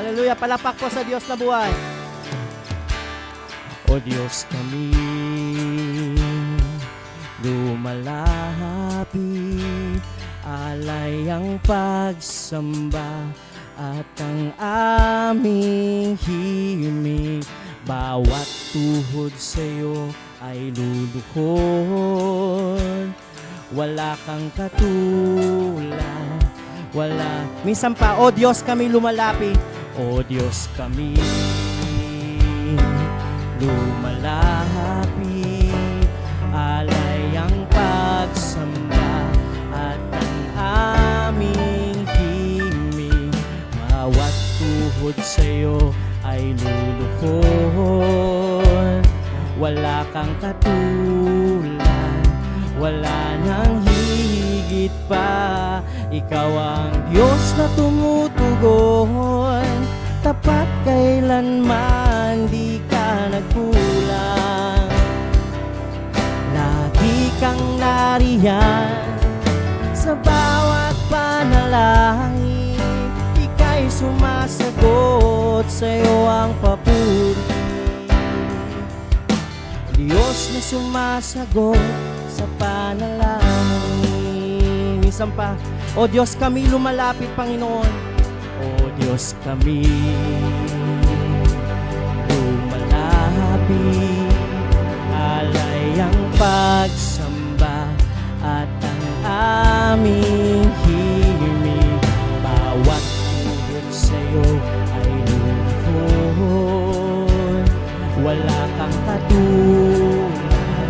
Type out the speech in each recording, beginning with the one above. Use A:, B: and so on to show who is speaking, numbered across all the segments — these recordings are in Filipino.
A: Hallelujah. Palapak po sa Diyos na buhay. O Diyos, kami lumalapit, alay ang pagsamba at ang aming himig. Bawat tuhod sa'yo ay luluhod. Wala kang katulad, wala. Minsan pa, O Diyos, kami lumalapit. O Diyos, kami lumalapit, alay ang pagsamba at ang aming himig. Bawat tuhod sa'yo ay luluhod. Wala kang katulad, wala nang higit pa. Ikaw ang Diyos na tumutugon, tapat kailanman, di ka nagkulang. Lagi kang nariyan sa bawat panalangin, ika'y sumasagot, sa'yo ang papuri. Diyos na sumasagot sa panalangin. Minsan pa, O Diyos, kami lumalapit, Panginoon. O Diyos, kami lumalapit, alay ang pagsamba at ang aming himig. Bawat tuhod sa'yo ay luluhod. Wala kang katulad,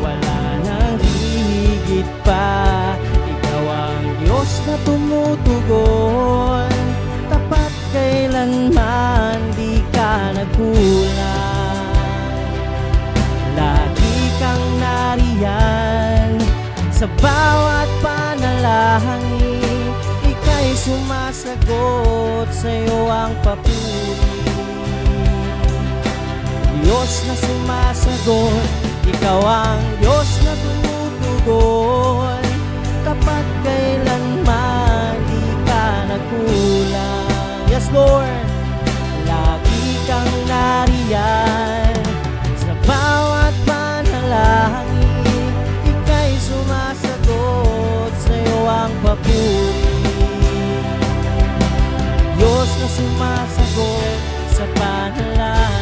A: wala nang higit pa. Ikaw ang Diyos na tumutugon, tapat kailanman, di ka nagkulang. Lagi kang nariyan sa bawat panalangin, ika'y sumasagot, sa'yo ang papuri. Diyos na sumasagot, ikaw ang Diyos na tumutugon, tapat kailanman, di ka nagkulang. Yes, Lord. Lagi kang nariyan sa bawat panalangin, ika'y sumasagot, sa'yo ang papuri. Diyos na sumasagot sa panalangin.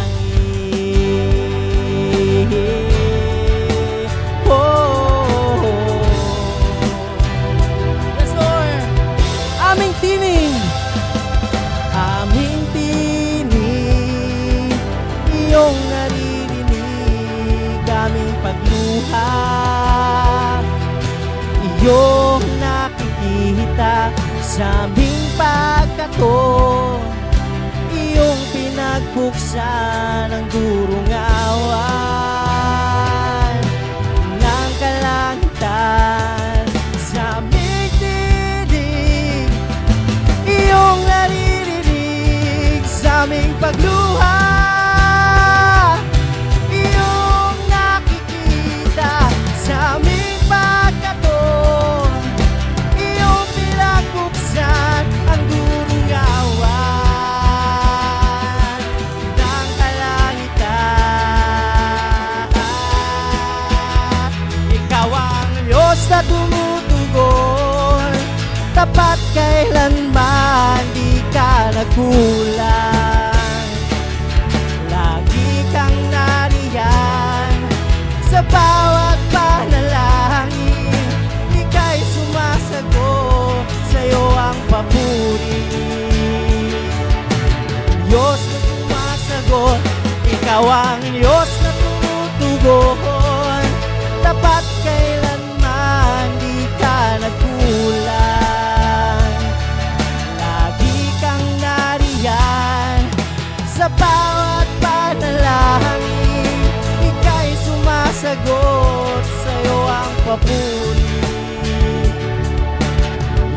A: Yes, Lord. Aming tinig, iyong naririnig, aming pagluha, iyong nakikita sa aming pagkato, iyong pinagbuksan ang durong awan ng kalangitan sa aming didig, iyong naririnig sa aming pagluha, iyong nakikita sa aming pagkato, iyong pinagbuksan ang durong awan ng kalangitan. Ikaw ang Diyos na tumutugon, tapat kailanman, di ka nagkulang. Lagi kang nariyan sa bawat panalangin, ika'y sumasagot, sa'yo ang papuri. Diyos na sumasagot, ikaw ang Diyos na tumutugon, tapat kailanman, di ka nagkulang. Lagi kang nariyan sa bawat panalangin, ika'y sumasagot, sa'yo ang papuri.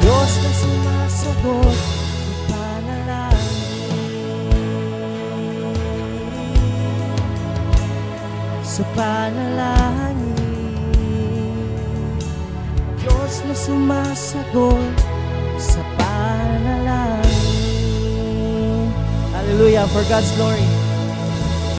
A: Diyos na sumasagot sa panalangin, sa panalangin. Diyos na sumasagot sa panalangin. Hallelujah, for God's glory.